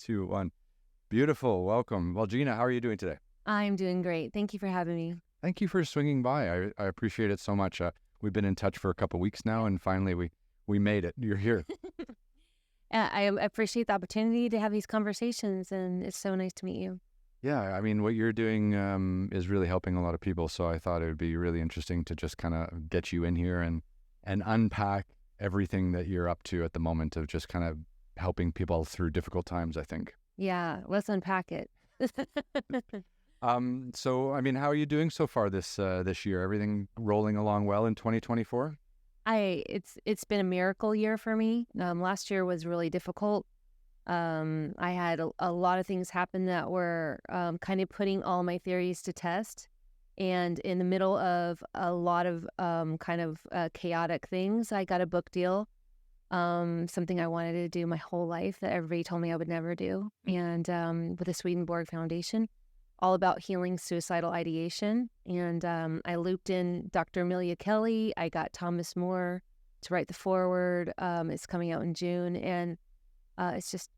2, 1. Beautiful. Welcome. Well, Gina, how are you doing today? I'm doing great. Thank you for having me. Thank you for swinging by. I appreciate it so much. We've been in touch for a couple weeks now, and finally we made it. You're here. I appreciate the opportunity to have these conversations, and it's so nice to meet you. Yeah, I mean, what you're doing is really helping a lot of people, so I thought it would be really interesting to just kind of get you in here and unpack everything that you're up to at the moment of just kind of helping people through difficult times, I think. Yeah, let's unpack it. So, I mean, how are you doing so far this year? Everything rolling along well in 2024? It's been a miracle year for me. Last year was really difficult. I had a lot of things happen that were kind of putting all my theories to test. And in the middle of a lot of chaotic things, I got a book deal, something I wanted to do my whole life that everybody told me I would never do. And with the Swedenborg Foundation, all about healing suicidal ideation. And I looped in Dr. Amelia Kelley. I got Thomas Moore to write the foreword. It's coming out in June. And it's just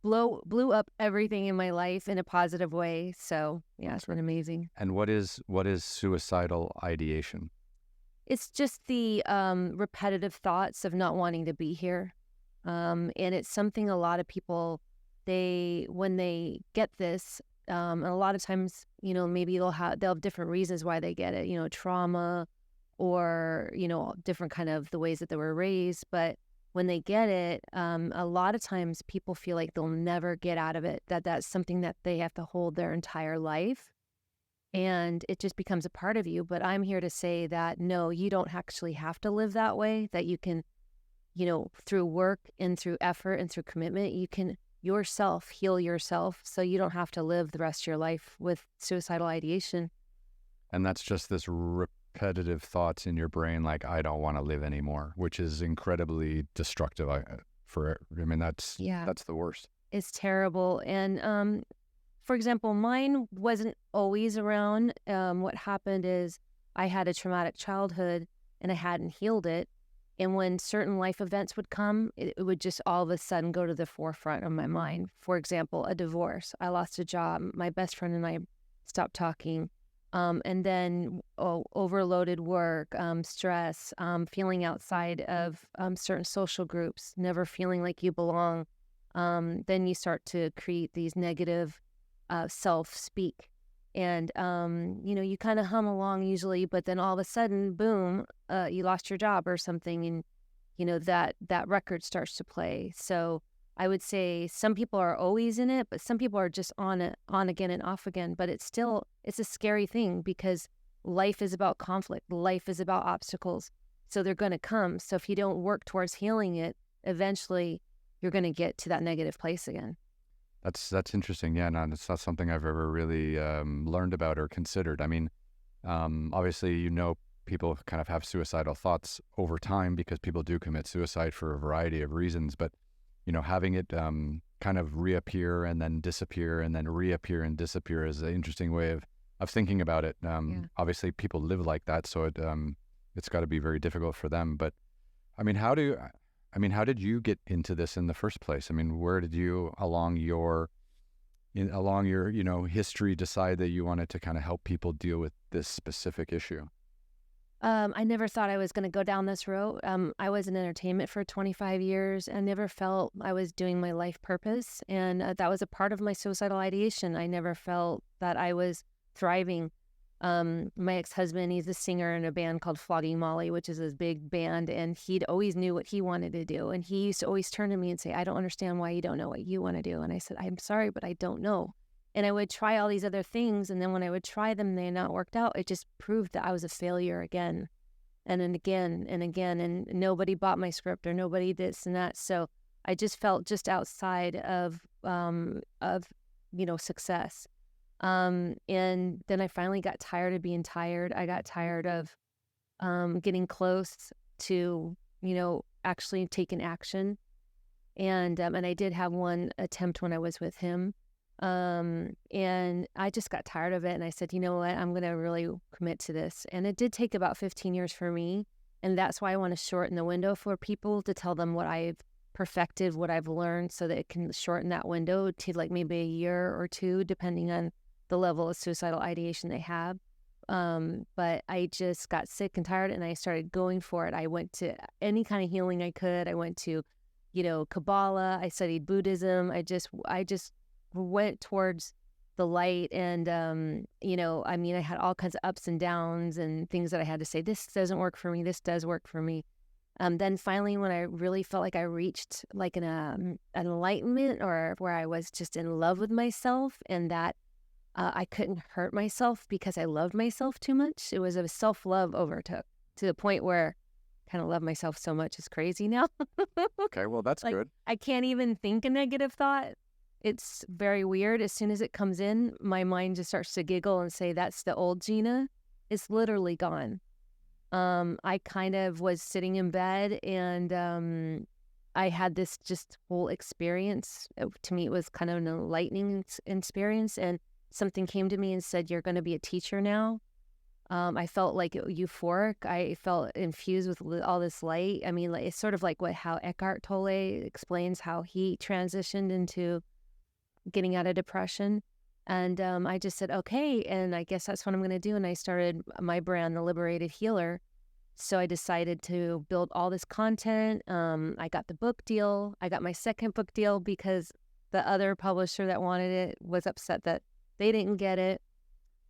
blew up everything in my life in a positive way. So yeah, it's been amazing. And what is suicidal ideation? It's just the repetitive thoughts of not wanting to be here. And it's something a lot of people, when they get this, and a lot of times, maybe they'll have different reasons why they get it, trauma or, different kind of the ways that they were raised. But when they get it, a lot of times people feel like they'll never get out of it, that's something that they have to hold their entire life. And it just becomes a part of you. But I'm here to say that, no, you don't actually have to live that way, that you can, through work and through effort and through commitment, you can yourself heal yourself, so you don't have to live the rest of your life with suicidal ideation. And that's just this repetitive thoughts in your brain, like, I don't want to live anymore, which is incredibly destructive. That's the worst. It's terrible. And for example, mine wasn't always around. What happened is I had a traumatic childhood and I hadn't healed it. And when certain life events would come, it would just all of a sudden go to the forefront of my mind. For example, a divorce. I lost a job. My best friend and I stopped talking. And then overloaded work, stress, feeling outside of certain social groups, never feeling like you belong. Then you start to create these negative self-speak. And, you kind of hum along usually, but then all of a sudden, boom, you lost your job or something. And, that record starts to play. So I would say some people are always in it, but some people are just on again and off again. But it's a scary thing because life is about conflict. Life is about obstacles. So they're going to come. So if you don't work towards healing it, eventually you're going to get to that negative place again. That's interesting. Yeah, no, it's not something I've ever really learned about or considered. I mean, obviously, people kind of have suicidal thoughts over time because people do commit suicide for a variety of reasons. But, having it kind of reappear and then disappear and then reappear and disappear is an interesting way of thinking about it. Obviously, people live like that, so it's got to be very difficult for them. But, I mean, how did you get into this in the first place? I mean, where did you, along your history, decide that you wanted to kind of help people deal with this specific issue? I never thought I was going to go down this road. I was in entertainment for 25 years and never felt I was doing my life purpose. And that was a part of my suicidal ideation. I never felt that I was thriving. My ex-husband, he's a singer in a band called Flogging Molly, which is his big band, and he'd always knew what he wanted to do. And he used to always turn to me and say, I don't understand why you don't know what you want to do. And I said, I'm sorry, but I don't know. And I would try all these other things, and then when I would try them, they not worked out. It just proved that I was a failure again, and then again and again, and nobody bought my script or nobody this and that. So I just felt just outside of success. And then I finally got tired of being tired. I got tired of getting close to, actually taking action. And I did have one attempt when I was with him. And I just got tired of it. And I said, you know what, I'm going to really commit to this. And it did take about 15 years for me. And that's why I want to shorten the window for people to tell them what I've perfected what I've learned so that it can shorten that window to like maybe a year or two, depending on the level of suicidal ideation they have. But I just got sick and tired, and I started going for it. I went to any kind of healing I could. I went to, Kabbalah. I studied Buddhism. I just went towards the light, and I had all kinds of ups and downs and things that I had to say, this doesn't work for me, this does work for me. Then finally, when I really felt like I reached like an enlightenment, or where I was just in love with myself, and that I couldn't hurt myself because I loved myself too much. It was a self-love overtook to the point where I kind of love myself so much it's crazy now. Okay, well, that's Like, good. I can't even think a negative thought. It's very weird. As soon as it comes in, my mind just starts to giggle and say, that's the old Gina. It's literally gone. I kind of was sitting in bed, and I had this just whole experience. To me, it was kind of an enlightening experience, and something came to me and said, you're going to be a teacher now. I felt like euphoric. I felt infused with all this light. I mean, it's sort of like how Eckhart Tolle explains how he transitioned into getting out of depression. And I just said, okay, and I guess that's what I'm going to do. And I started my brand, the Liberated Healer. So I decided to build all this content. I got the book deal. I got my second book deal because the other publisher that wanted it was upset that they didn't get it.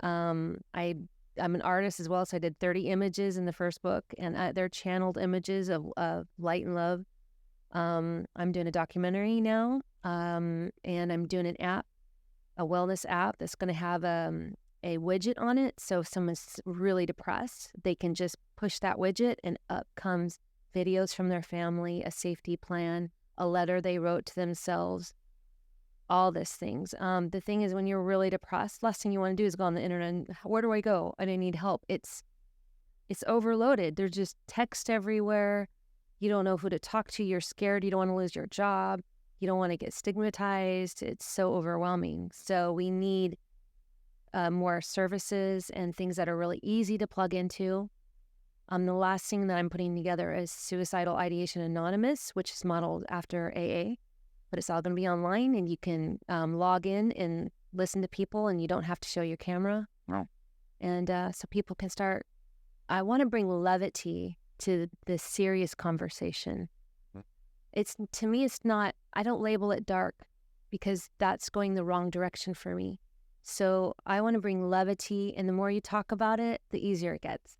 I'm an artist as well, so I did 30 images in the first book, and they're channeled images of light and love. I'm doing a documentary now, and I'm doing an app, a wellness app that's going to have a widget on it. So if someone's really depressed, they can just push that widget, and up comes videos from their family, a safety plan, a letter they wrote to themselves, all these things. The thing is, when you're really depressed, last thing you want to do is go on the internet and, where do I go? I need help. It's overloaded. There's just text everywhere. You don't know who to talk to. You're scared. You don't want to lose your job. You don't want to get stigmatized. It's so overwhelming. So we need more services and things that are really easy to plug into. The last thing that I'm putting together is Suicidal Ideation Anonymous, which is modeled after AA. But it's all going to be online, and you can log in and listen to people, and you don't have to show your camera. Wow. And so people can start. I want to bring levity to this serious conversation. To me, it's not, I don't label it dark because that's going the wrong direction for me. So I want to bring levity, and the more you talk about it, the easier it gets.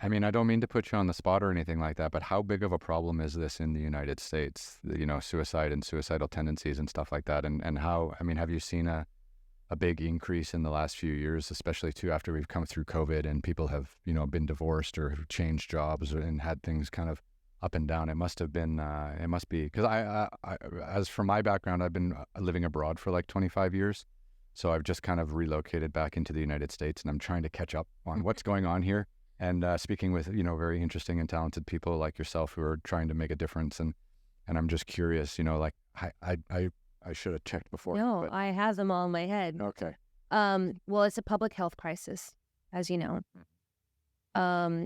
I mean, I don't mean to put you on the spot or anything like that, but how big of a problem is this in the United States? Suicide and suicidal tendencies and stuff like that. And how, I mean, have you seen a big increase in the last few years, especially too after we've come through COVID and people have, been divorced or changed jobs and had things kind of up and down? It must have been, it must be, because I, as for my background, I've been living abroad for like 25 years. So I've just kind of relocated back into the United States, and I'm trying to catch up on what's going on here. And speaking with, very interesting and talented people like yourself who are trying to make a difference. And I'm just curious, I should have checked before. No, but... I have them all in my head. Okay. Well, it's a public health crisis, as you know.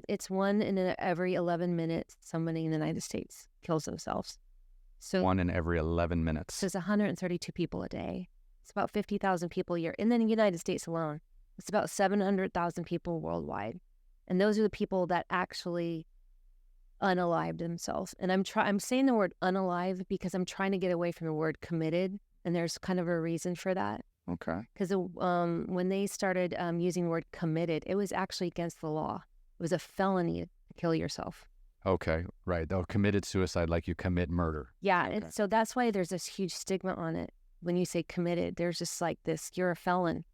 It's 1 in every 11 minutes somebody in the United States kills themselves. So 1 in every 11 minutes. So it's 132 people a day. It's about 50,000 people a year. And then in the United States alone, it's about 700,000 people worldwide. And those are the people that actually unalive themselves. And I'm saying the word unalive because I'm trying to get away from the word committed. And there's kind of a reason for that. Okay. Because when they started using the word committed, it was actually against the law. It was a felony to kill yourself. Okay, right. Though committed suicide, like you commit murder. Yeah, okay. And so that's why there's this huge stigma on it. When you say committed, there's just like this, you're a felon.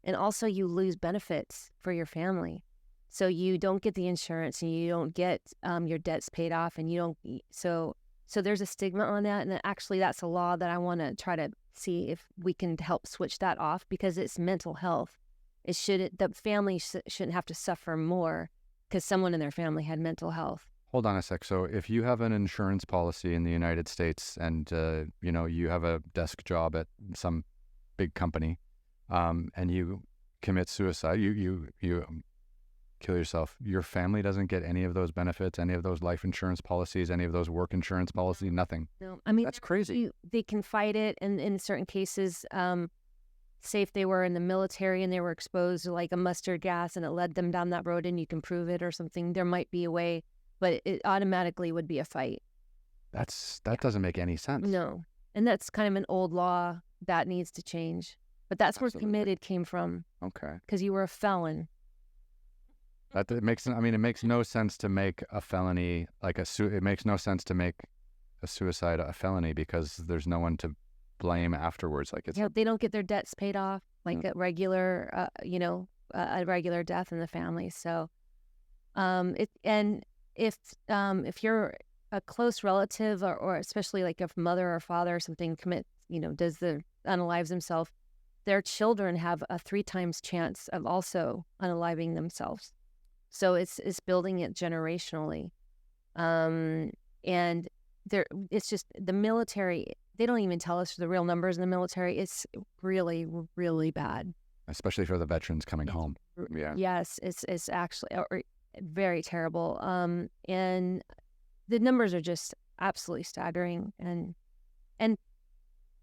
And also you lose benefits for your family. So you don't get the insurance, and you don't get your debts paid off, and you don't. So there's a stigma on that, and actually that's a law that I want to try to see if we can help switch that off, because it's mental health. The family shouldn't have to suffer more because someone in their family had mental health. Hold on a sec. So if you have an insurance policy in the United States, and you have a desk job at some big company, and you commit suicide, you kill yourself, your family doesn't get any of those benefits, any of those life insurance policies, any of those work insurance policies, nothing. No, I mean, That's crazy. they can fight it, and in certain cases, say if they were in the military and they were exposed to like a mustard gas and it led them down that road and you can prove it or something, there might be a way, but it automatically would be a fight. That doesn't make any sense. No. And that's kind of an old law that needs to change. But that's where Absolutely. committed came from, Okay. because you were a felon. It makes no sense to make a felony it makes no sense to make a suicide a felony because there's no one to blame afterwards. Like it's They don't get their debts paid off like a regular, a regular death in the family. So, if you're a close relative or especially like if mother or father or something unalives themselves, their children have a 3 times chance of also unaliving themselves. So it's building it generationally. And it's just the military, they don't even tell us the real numbers in the military. It's really, really bad. especially for the veterans coming home. Yeah. Yes, it's actually very terrible. And the numbers are just absolutely staggering. And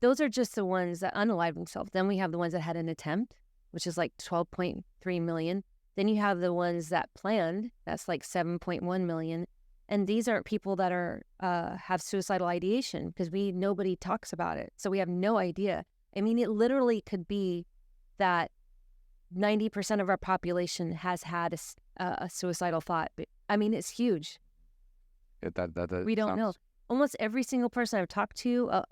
those are just the ones that unalive themselves. Then we have the ones that had an attempt, which is like 12.3 million. Then you have the ones that planned, that's like 7.1 million. And these are people that are have suicidal ideation because nobody talks about it. So we have no idea. I mean, it literally could be that 90% of our population has had a suicidal thought. I mean, it's huge. We don't know. Almost every single person I've talked to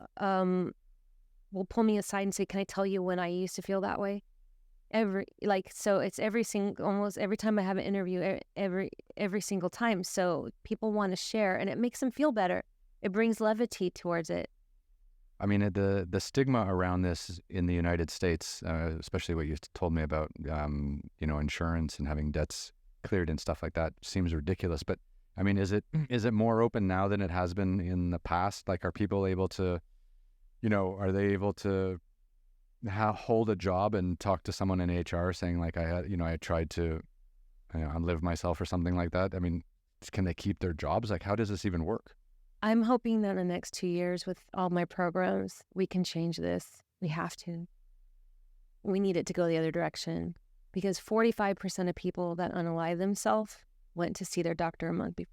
will pull me aside and say, "Can I tell you when I used to feel that way?" It's almost every time I have an interview, every single time. So people want to share, and it makes them feel better. It brings levity towards it. I mean, the stigma around this in the United States, especially what you told me about, insurance and having debts cleared and stuff like that, seems ridiculous. But I mean, is it more open now than it has been in the past? Like, are people able to, are they able to hold a job and talk to someone in HR saying like, I tried to, unlive myself or something like that? I mean, can they keep their jobs? Like, how does this even work? I'm hoping that in the next 2 years with all my programs, we can change this. We have to. We need it to go the other direction because 45% of people that unalive themselves went to see their doctor a month before.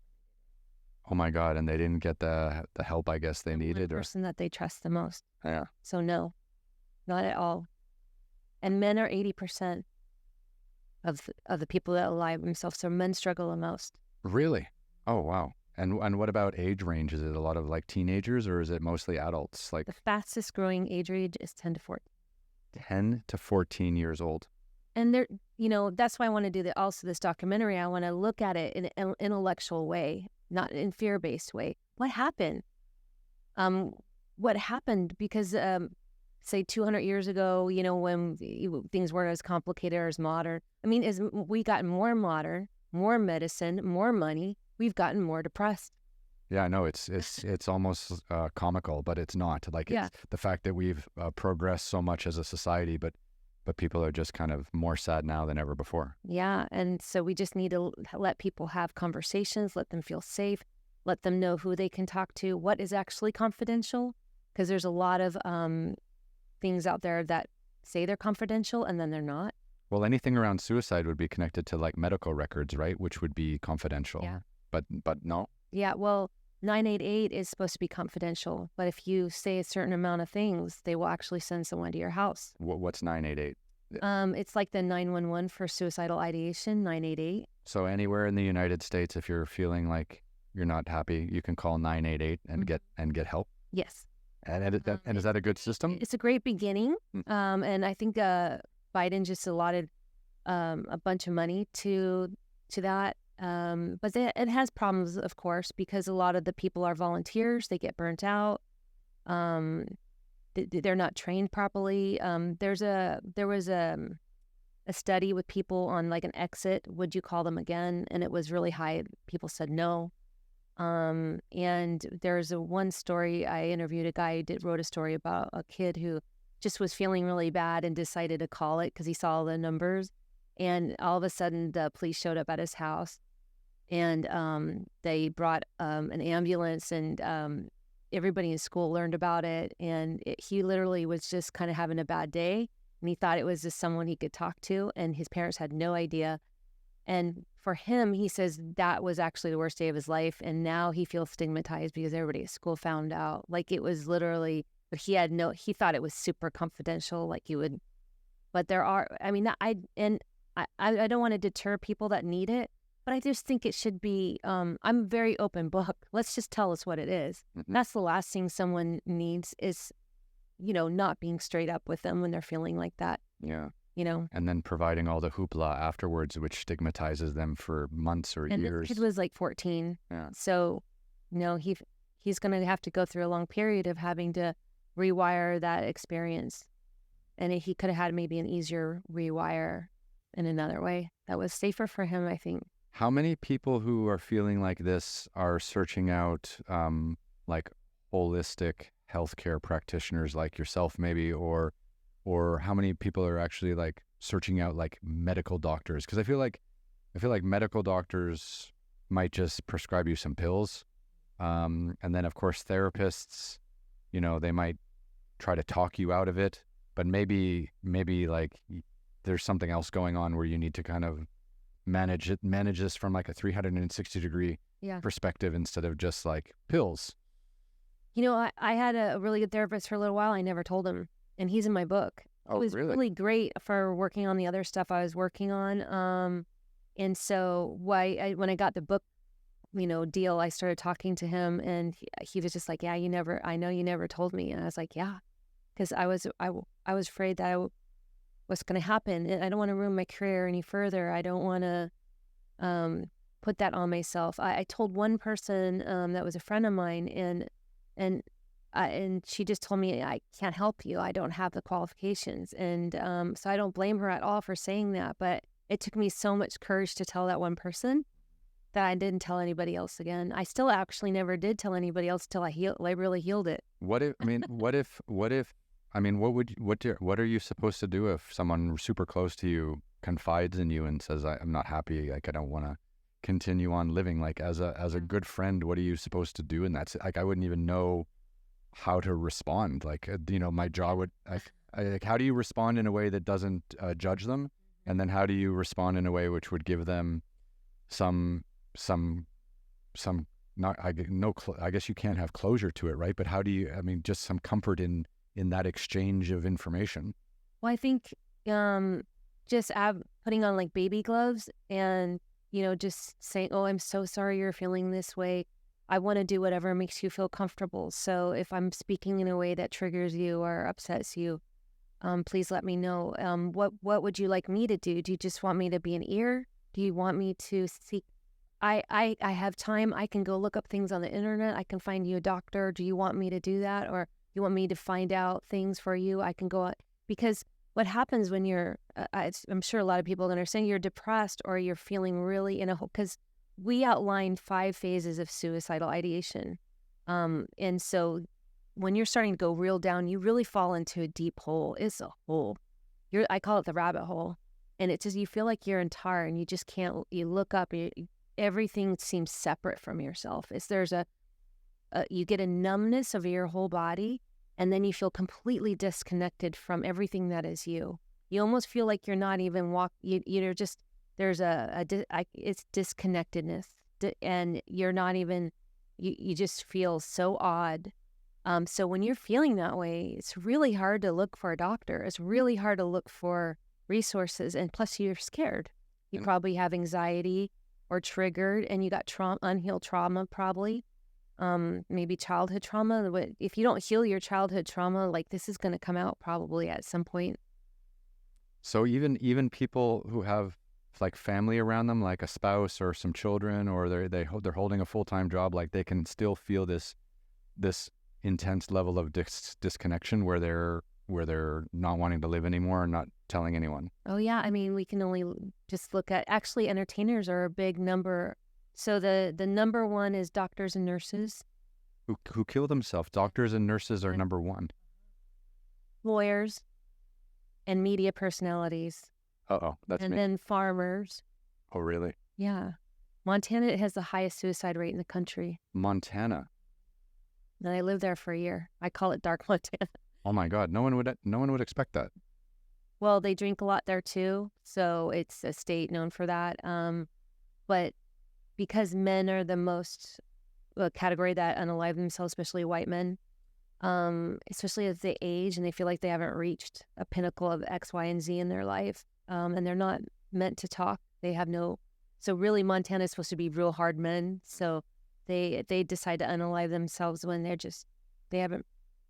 Oh my God. And they didn't get the help I guess they needed. The person that they trust the most. Yeah. So no, not at all. And men are 80% of the people that unalive themselves. So men struggle the most. Really? Oh, wow. And what about age range? Is it a lot of like teenagers or is it mostly adults? Like the fastest growing age range is 10 to 14. 10 to 14 years old. And there, that's why I want to do this documentary. I want to look at it in an intellectual way, not in fear-based way. What happened? What happened? Because say 200 years ago, when things weren't as complicated or as modern. I mean, as we got more modern, more medicine, more money, we've gotten more depressed. Yeah, no, it's almost comical, but it's not. Like, it's the fact that we've progressed so much as a society, but people are just kind of more sad now than ever before. Yeah, and so we just need to let people have conversations, let them feel safe, let them know who they can talk to, what is actually confidential, because there's a lot of things out there that say they're confidential and then they're not. Well, anything around suicide would be connected to like medical records, right? Which would be confidential. Yeah. But no. Yeah, well, 988 is supposed to be confidential, but if you say a certain amount of things, they will actually send someone to your house. What's 988? It's like the 911 for suicidal ideation, 988. So anywhere in the United States, if you're feeling like you're not happy, you can call 988 and get help. Yes. And is that a good system? It's a great beginning. And I think Biden just allotted a bunch of money to that. But it has problems, of course, because a lot of the people are volunteers. They get burnt out. They're not trained properly. There was a study with people on like an exit. Would you call them again? And it was really high. People said no. And there's one story. I interviewed a guy who wrote a story about a kid who just was feeling really bad and decided to call it because he saw the numbers. And all of a sudden, the police showed up at his house, and they brought an ambulance, and everybody in school learned about it. And he literally was just kind of having a bad day, and he thought it was just someone he could talk to, and his parents had no idea. And for him, he says that was actually the worst day of his life, and now he feels stigmatized because everybody at school found out. Like, it was literally, but he thought it was super confidential, like you would. But there are, I mean, I don't want to deter people that need it, but I just think it should be, I'm a very open book. Let's just tell us what it is. That's the last thing someone needs is, not being straight up with them when they're feeling like that. Yeah. And then providing all the hoopla afterwards, which stigmatizes them for months or and years. This kid was like 14. Yeah. So, he's going to have to go through a long period of having to rewire that experience. And he could have had maybe an easier rewire in another way that was safer for him, I think. How many people who are feeling like this are searching out like holistic healthcare practitioners like yourself maybe, or how many people are actually like searching out like medical doctors? Because I feel like medical doctors might just prescribe you some pills. And then of course therapists, they might try to talk you out of it, but maybe like there's something else going on where you need to kind of manage this from like a 360-degree perspective instead of just like pills. I had a really good therapist for a little while. I never told him, and he's in my book. Oh, it was really great for working on the other stuff I was working on. And so when I got the book, deal, I started talking to him, and he was just like, yeah, I know you never told me. And I was like, yeah, because I was afraid that what's going to happen. I don't want to ruin my career any further. I don't want to put that on myself. I told one person that was a friend of mine, and she just told me, I can't help you. I don't have the qualifications. And so I don't blame her at all for saying that. But it took me so much courage to tell that one person that I didn't tell anybody else again. I still actually never did tell anybody else till I really healed it. What are you supposed to do if someone super close to you confides in you and says, I'm not happy, like I don't want to continue on living? Like as a good friend, what are you supposed to do? And that's like, I wouldn't even know how to respond. Like, my jaw would, like, how do you respond in a way that doesn't judge them? And then how do you respond in a way which would give them I guess you can't have closure to it, right? But how do you, just some comfort in that exchange of information? Well, I think just putting on like baby gloves and, just saying, oh, I'm so sorry you're feeling this way. I want to do whatever makes you feel comfortable. So if I'm speaking in a way that triggers you or upsets you, please let me know. What would you like me to do? Do you just want me to be an ear? Do you want me to seek? I have time. I can go look up things on the internet. I can find you a doctor. Do you want me to do that? Or you want me to find out things for you? I can go, because what happens when you're, I'm sure a lot of people understand, you're depressed or you're feeling really in a hole, because we outlined 5 phases of suicidal ideation. And so when you're starting to go real down, you really fall into a deep hole. It's a hole. I call it the rabbit hole. And it's just, you feel like you're in tar and you just can't, you look up and everything seems separate from yourself. You get a numbness of your whole body, and then you feel completely disconnected from everything that is you. You almost feel like you're not even you're just, there's it's disconnectedness, and you're not even, you just feel so odd. So when you're feeling that way, it's really hard to look for a doctor. It's really hard to look for resources, and plus you're scared. You probably have anxiety or triggered, and you got unhealed trauma probably. Maybe childhood trauma. If you don't heal your childhood trauma, like, this is going to come out probably at some point. So even people who have like family around them, like a spouse or some children, or they're holding a full-time job, like they can still feel this intense level of disconnection where they're not wanting to live anymore and not telling anyone. Oh yeah, we can only just look at, actually entertainers are a big number. So the number one is doctors and nurses who kill themselves. Doctors and nurses are number one. Lawyers and media personalities. Uh-oh, that's and me. then farmers. Oh, really? Yeah. Montana has the highest suicide rate in the country. Montana. And I lived there for a year. I call it dark Montana. Oh my God, no one would expect that. Well, they drink a lot there too, so it's a state known for that. But because men are the most category that unalive themselves, especially white men, especially as they age and they feel like they haven't reached a pinnacle of X, Y, and Z in their life, and they're not meant to talk. They have no. So really, Montana is supposed to be real hard men. So they decide to unalive themselves when they haven't.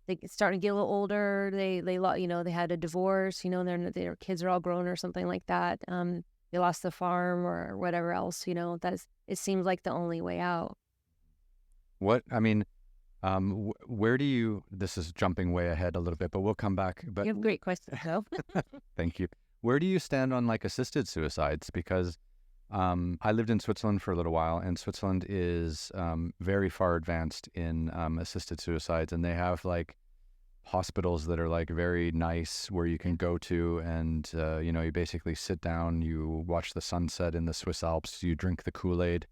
They starting to get a little older. They they had a divorce. Their kids are all grown or something like that. They lost the farm or whatever else. It seems like the only way out. What I mean, where do you? This is jumping way ahead a little bit, but we'll come back. But You have great questions, though. thank you. Where do you stand on like assisted suicides? Because I lived in Switzerland for a little while, and Switzerland is very far advanced in assisted suicides, and they have like hospitals that are like very nice where you can go to, and you basically sit down, you watch the sunset in the Swiss Alps, you drink the Kool-Aid,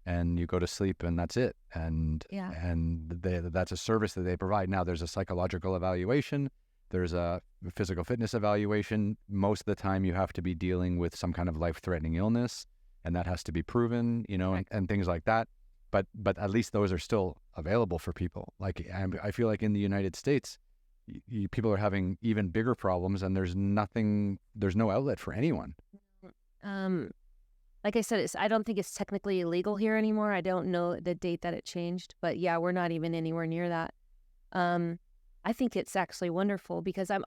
and you go to sleep, and that's it. And that's a service that they provide. Now, there's a psychological evaluation. There's a physical fitness evaluation. Most of the time, you have to be dealing with some kind of life-threatening illness, and that has to be proven, Right. and things like that. But at least those are still available for people. Like, I feel like in the United States, people are having even bigger problems, and there's no outlet for anyone. Like I said, I don't think it's technically illegal here anymore. I don't know the date that it changed, but yeah, we're not even anywhere near that. I think it's actually wonderful because I'm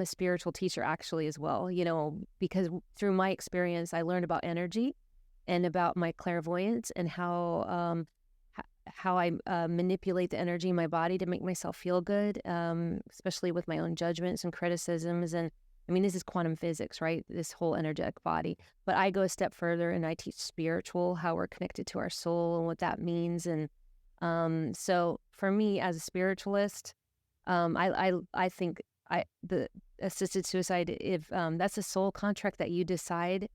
a spiritual teacher actually as well, because through my experience, I learned about energy and about my clairvoyance and how I manipulate the energy in my body to make myself feel good, especially with my own judgments and criticisms. And this is quantum physics, right? This whole energetic body. But I go a step further and I teach spiritual, how we're connected to our soul and what that means. And so for me as a spiritualist, I think the assisted suicide, if that's a soul contract that you decide,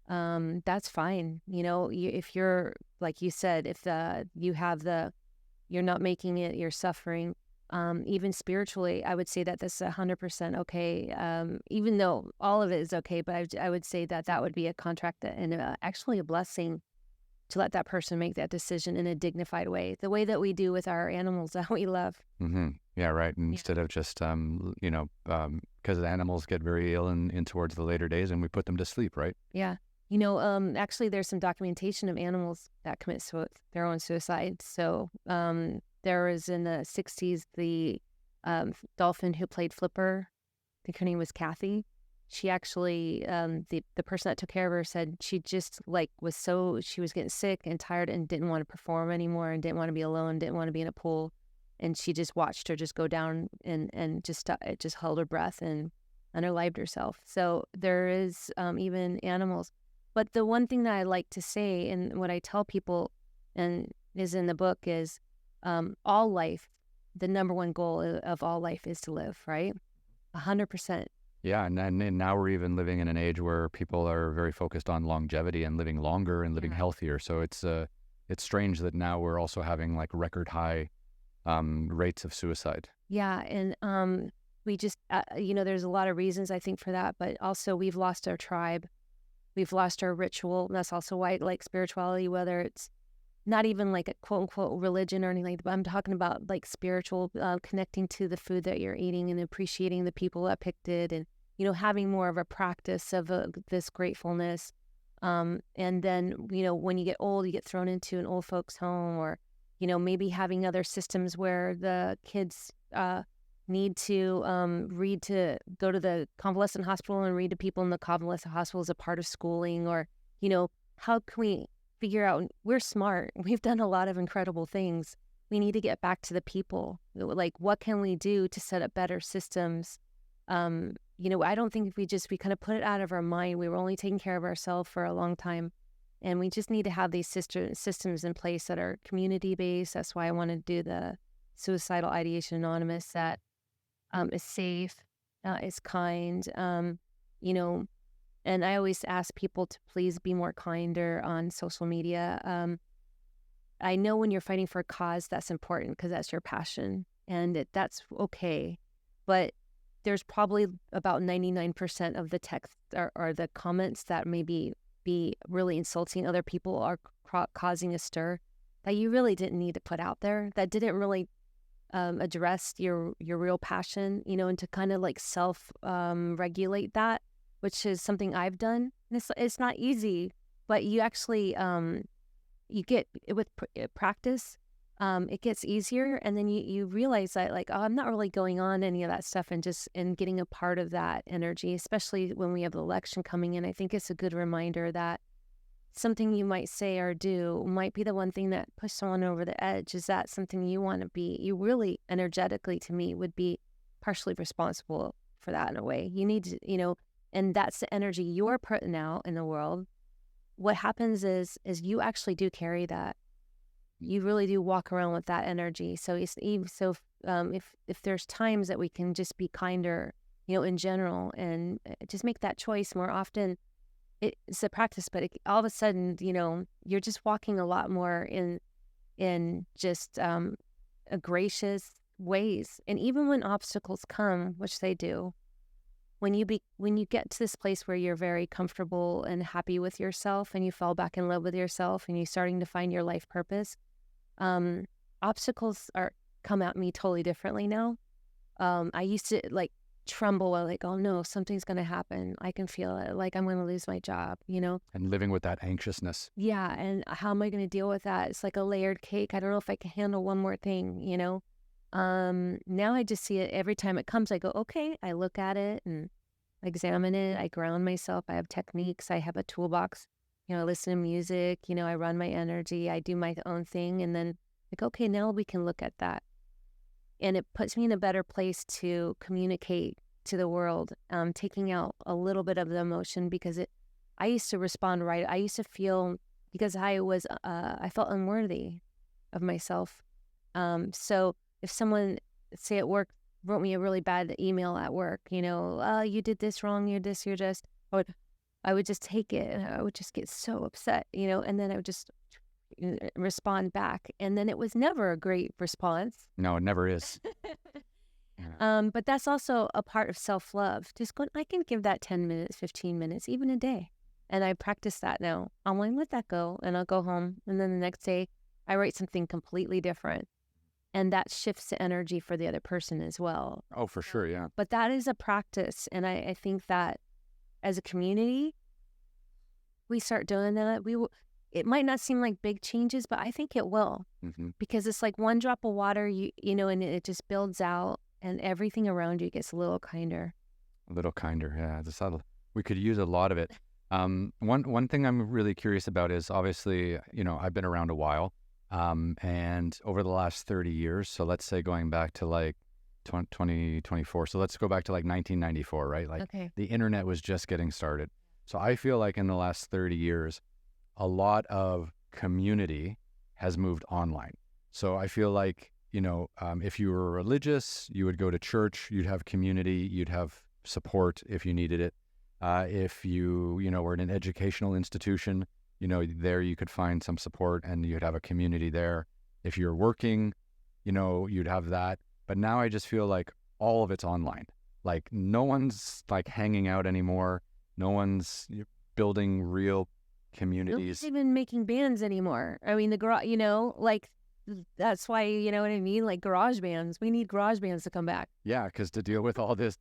that's fine. If you're, like you said, if you're not making it, you're suffering. Even spiritually, I would say that this is 100% okay. Even though all of it is okay, but I would say that would be a contract and actually a blessing to let that person make that decision in a dignified way, the way that we do with our animals that we love. Mm-hmm. Yeah, right. Instead of just, because animals get very ill in towards the later days, and we put them to sleep, right? Yeah. Actually, there's some documentation of animals that commit their own suicide. So there was in the 60s, the dolphin who played Flipper, I think her name was Kathy. She actually, the person that took care of her said she just she was getting sick and tired and didn't want to perform anymore and didn't want to be alone, didn't want to be in a pool. And she just watched her just go down and just held her breath and unalived herself. So there is even animals. But the one thing that I like to say and what I tell people and is in the book is all life, the number one goal of all life is to live, right? 100%. Yeah, and now we're even living in an age where people are very focused on longevity and living longer and living healthier. So it's strange that now we're also having like record high rates of suicide. Yeah, and we just there's a lot of reasons I think for that, but also we've lost our tribe, we've lost our ritual. And that's also why I like spirituality, whether it's not even like a quote unquote religion or anything like that, but I'm talking about like spiritual, connecting to the food that you're eating and appreciating the people that picked it, and having more of a practice of this gratefulness. And then when you get old, you get thrown into an old folks home, or maybe having other systems where the kids need to go to the convalescent hospital and read to people in the convalescent hospital as a part of schooling, or how can we figure out, we're smart, we've done a lot of incredible things, we need to get back to the people, like what can we do to set up better systems? I don't think if we kind of put it out of our mind, we were only taking care of ourselves for a long time, and we just need to have these systems in place that are community based. That's why I want to do the Suicidal Ideation Anonymous, that is safe, is kind. You know, and I always ask people to please be more kinder on social media. I know when you're fighting for a cause, that's important because that's your passion, and that's okay. But there's probably about 99% of the text or the comments that maybe be really insulting other people or causing a stir that you really didn't need to put out there, that didn't really address your real passion, and to kind of like self regulate that, which is something I've done. And it's not easy, but you actually you get with practice. It gets easier, and then you realize that, like, oh, I'm not really going on any of that stuff, and getting a part of that energy, especially when we have the election coming in. I think it's a good reminder that something you might say or do might be the one thing that pushes someone over the edge. Is that something you want to be? You really energetically, to me, would be partially responsible for that in a way. You need to, and that's the energy you're putting out in the world. What happens is you actually do carry that. You really do walk around with that energy. So if there's times that we can just be kinder, in general, and just make that choice more often, it's a practice. But all of a sudden, you're just walking a lot more in just a gracious ways. And even when obstacles come, which they do, when you get to this place where you're very comfortable and happy with yourself, and you fall back in love with yourself, and you're starting to find your life purpose, obstacles come at me totally differently now. I used to tremble, like, oh no, something's going to happen. I can feel it. Like I'm going to lose my job, And living with that anxiousness. Yeah. And how am I going to deal with that? It's like a layered cake. I don't know if I can handle one more thing, Now I just see it every time it comes. I go, okay, I look at it and examine it. I ground myself. I have techniques. I have a toolbox. I listen to music, I run my energy, I do my own thing. And then okay, now we can look at that. And it puts me in a better place to communicate to the world, taking out a little bit of the emotion, because I used to respond right. I used to feel, because I felt unworthy of myself. So if someone, say at work, wrote me a really bad email at work, you did this wrong, you're just, I would just take it, and I would just get so upset, and then I would just respond back. And then it was never a great response. No, it never is. Yeah. But that's also a part of self-love. Just going, I can give that 10 minutes, 15 minutes, even a day. And I practice that now. I'm like, let that go. And I'll go home. And then the next day, I write something completely different. And that shifts the energy for the other person as well. Oh, for sure, yeah. But that is a practice. And I think that as a community, we start doing that. It might not seem like big changes, but I think it will. Mm-hmm. Because it's like one drop of water, and it just builds out, and everything around you gets a little kinder. A little kinder, yeah. We could use a lot of it. One thing I'm really curious about is, obviously, I've been around a while, and over the last 30 years, so let's say going back to 2024, so let's go back to 1994, right? Okay. The internet was just getting started. So I feel like in the last 30 years, a lot of community has moved online. So I feel like, if you were religious, you would go to church, you'd have community, you'd have support if you needed it. If you, were in an educational institution, there you could find some support and you'd have a community there. If you're working, you'd have that. But now I just feel like all of it's online. Like no one's hanging out anymore. No one's building real communities. Nobody's even making bands anymore. I mean, that's why, you know what I mean? Like garage bands. We need garage bands to come back. Yeah, because to deal with all these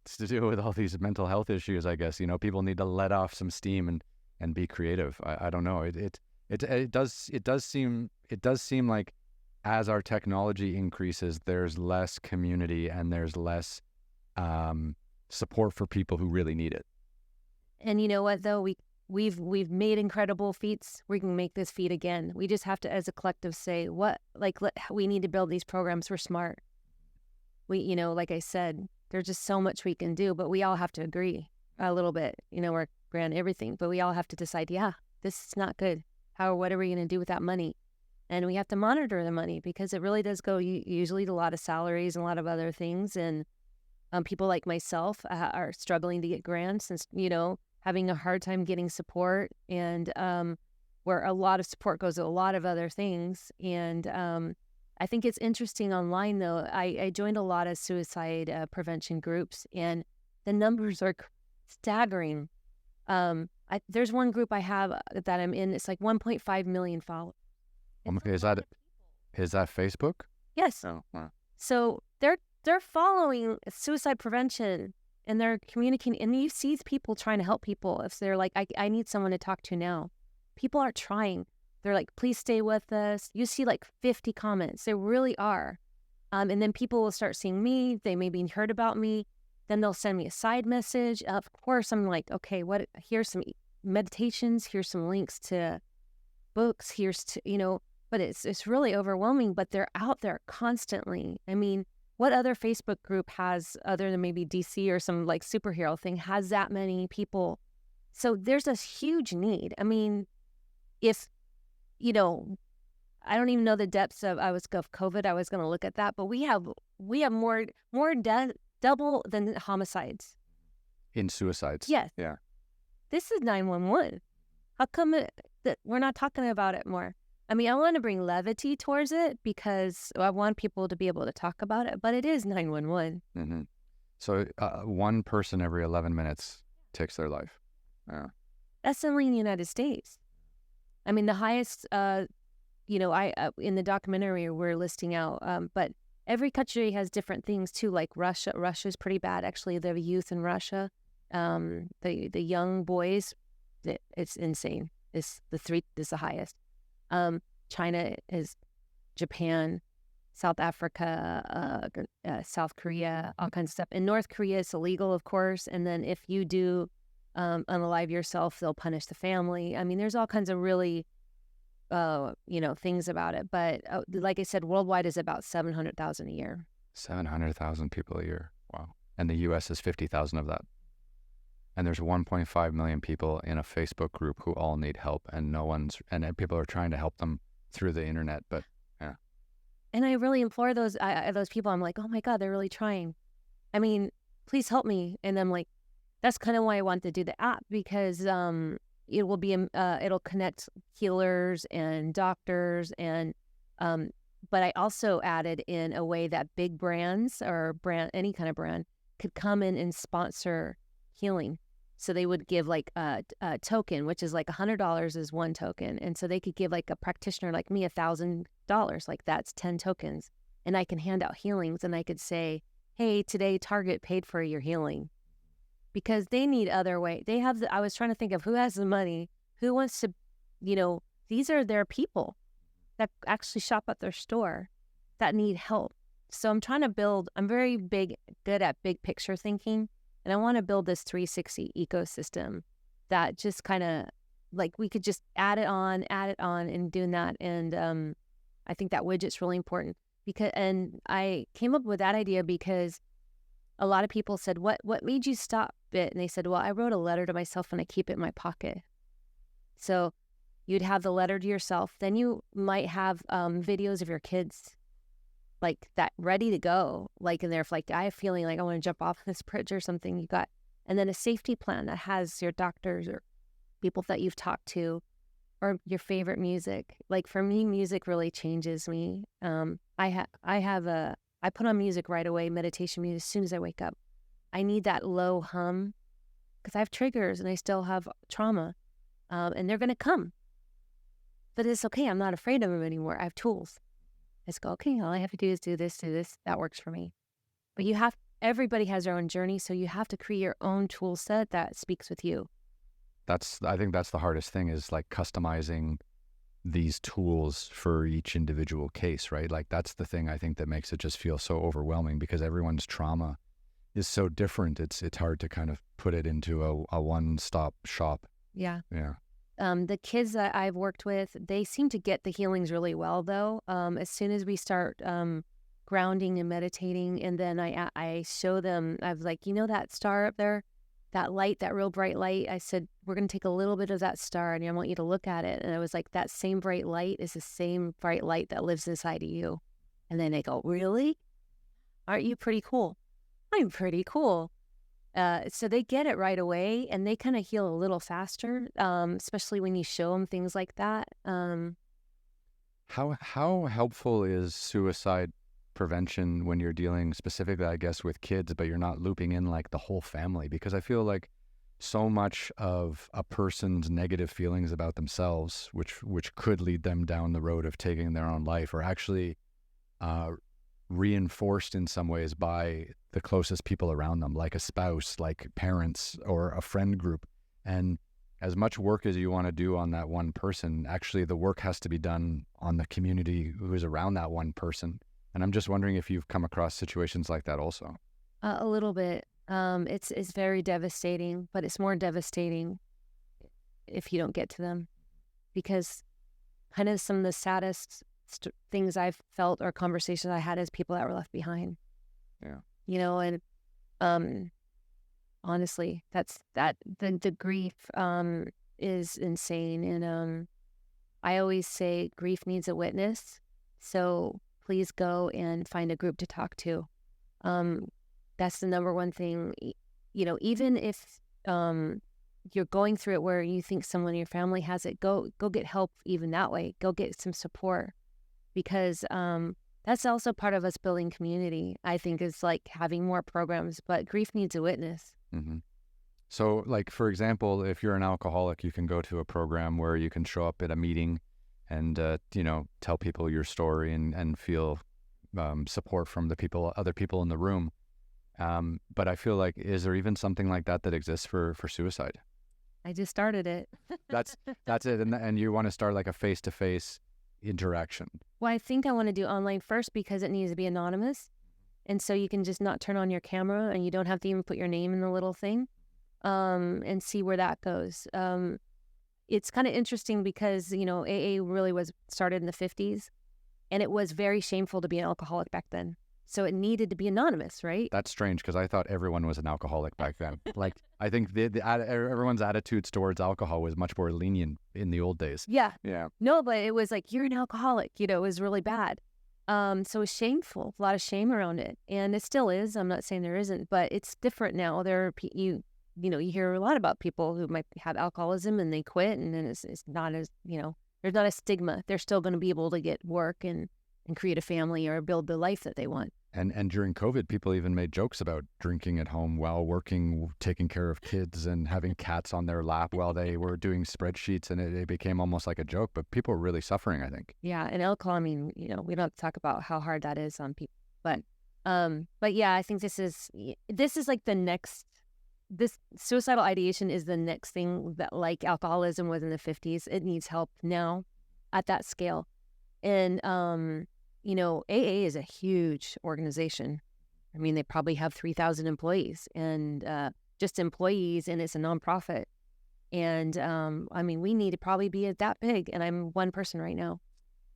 mental health issues, I guess, people need to let off some steam and be creative. I don't know. It does seem like as our technology increases, there's less community and there's less support for people who really need it. And you know what, though? We've made incredible feats. We can make this feat again. We just have to, as a collective, say we need to build these programs. We're smart. We, like I said, there's just so much we can do, but we all have to agree a little bit. We're grand everything, but we all have to decide, yeah, this is not good. What are we going to do with that money? And we have to monitor the money because it really does go usually to a lot of salaries and a lot of other things. And People like myself are struggling to get grants and, having a hard time getting support, and where a lot of support goes to a lot of other things. And I think it's interesting online, though. I joined a lot of suicide prevention groups, and the numbers are staggering. There's one group I have that I'm in. It's like 1.5 million followers. Okay, is that Facebook? Yes. Oh, wow. So they're following suicide prevention, and they're communicating. And you see people trying to help people. If they're like, I need someone to talk to now. People are trying. They're like, please stay with us. You see like 50 comments. They really are. And then people will start seeing me. They maybe heard about me. Then they'll send me a side message. Of course, I'm like, okay, here's some meditations. Here's some links to books. But it's really overwhelming. But they're out there constantly. I mean, what other Facebook group has, other than maybe DC or some like superhero thing, has that many people? So there's this huge need. I mean, if, I don't even know the depths of COVID. I was going to look at that, but we have more double than homicides In suicides. Yes. Yeah. This is 911. How come that we're not talking about it more? I mean, I want to bring levity towards it because I want people to be able to talk about it, but it is 911. Mm-hmm. So one person every 11 minutes takes their life. Yeah. That's only in the United States. I mean, the highest, in the documentary we're listing out, but every country has different things too. Like Russia. Russia's pretty bad, actually. The youth in Russia, the young boys, it's insane. It's the highest. China is, Japan, South Africa, South Korea, all kinds of stuff. In North Korea, it's illegal, of course. And then if you do unalive yourself, they'll punish the family. I mean, there's all kinds of really, things about it. But like I said, worldwide is about 700,000 a year. 700,000 people a year. Wow. And the U.S. is 50,000 of that. And there's 1.5 million people in a Facebook group who all need help, and people are trying to help them through the internet. But yeah. And I really implore those people. I'm like, oh my God, they're really trying. I mean, please help me. And I'm like, that's kind of why I want to do the app, because it'll connect healers and doctors, and but I also added in a way that big brands or any kind of brand could come in and sponsor healing. So they would give like a token, which is like $100 is one token. And so they could give like a practitioner like me $1,000, like that's 10 tokens. And I can hand out healings, and I could say, hey, today Target paid for your healing. Because they need other way. I was trying to think of who has the money, who wants to, these are their people that actually shop at their store that need help. So I'm very good at big picture thinking. And I want to build this 360 ecosystem that just kind of like we could just add it on and doing that. And I think that widget's really important and I came up with that idea because a lot of people said, what made you stop it? And they said, well, I wrote a letter to myself and I keep it in my pocket. So you'd have the letter to yourself. Then you might have videos of your kids like that ready to go, like in there, if like I have feeling like I want to jump off this bridge or something, you got, and then a safety plan that has your doctors or people that you've talked to, or your favorite music. Like for me, music really changes me. I put on music right away, meditation music, as soon as I wake up. I need that low hum because I have triggers and I still have trauma, and they're going to come. But it's okay. I'm not afraid of them anymore. I have tools. I just go, okay, all I have to do is do this. That works for me. But everybody has their own journey, so you have to create your own tool set that speaks with you. I think that's the hardest thing, is like customizing these tools for each individual case, right? Like that's the thing I think that makes it just feel so overwhelming, because everyone's trauma is so different. It's hard to kind of put it into a one-stop shop. Yeah. Yeah. The kids that I've worked with, they seem to get the healings really well, though. As soon as we start grounding and meditating, and then I show them, I was like, that star up there, that light, that real bright light. I said, we're going to take a little bit of that star, and I want you to look at it. And I was like, that same bright light is the same bright light that lives inside of you. And then they go, really? Aren't you pretty cool? I'm pretty cool. So they get it right away, and they kind of heal a little faster, especially when you show them things like that. How helpful is suicide prevention when you're dealing specifically, I guess, with kids, but you're not looping in like the whole family? Because I feel like so much of a person's negative feelings about themselves, which could lead them down the road of taking their own life, are actually reinforced in some ways by the closest people around them, like a spouse, like parents, or a friend group. And as much work as you want to do on that one person, actually the work has to be done on the community who is around that one person. And I'm just wondering if you've come across situations like that also. A little bit. It's very devastating, but it's more devastating if you don't get to them, because kind of some of the saddest things I've felt or conversations I had is people that were left behind. Yeah. And honestly, the grief is insane. And I always say grief needs a witness. So please go and find a group to talk to. That's the number one thing. Even if you're going through it where you think someone in your family has it, go get help even that way. Go get some support, because that's also part of us building community, I think, is like having more programs, but grief needs a witness. Mm-hmm. So, like, for example, if you're an alcoholic, you can go to a program where you can show up at a meeting and, tell people your story and feel support from other people in the room. But I feel like, is there even something like that exists for suicide? I just started it. That's it. And you want to start like a face-to-face interaction. Well, I think I want to do online first because it needs to be anonymous. And so you can just not turn on your camera, and you don't have to even put your name in the little thing, and see where that goes. It's kind of interesting because, AA really was started in the 50s, and it was very shameful to be an alcoholic back then. So it needed to be anonymous, right? That's strange, because I thought everyone was an alcoholic back then. Like, I think everyone's attitudes towards alcohol was much more lenient in the old days. Yeah. Yeah. No, but it was like, you're an alcoholic, it was really bad. So it was shameful, a lot of shame around it. And it still is. I'm not saying there isn't, but it's different now. There are, you hear a lot about people who might have alcoholism and they quit, and then it's not as, there's not a stigma. They're still going to be able to get work and create a family or build the life that they want. And during COVID, people even made jokes about drinking at home while working, taking care of kids, and having cats on their lap while they were doing spreadsheets, and it became almost like a joke. But people were really suffering, I think. Yeah, and alcohol, we don't have to talk about how hard that is on people. But yeah, I think this is like the next. This suicidal ideation is the next thing that, like alcoholism was in the 50s. It needs help now at that scale. And AA is a huge organization. I mean, they probably have 3,000 employees, and just employees, and it's a nonprofit. And we need to probably be that big, and I'm one person right now.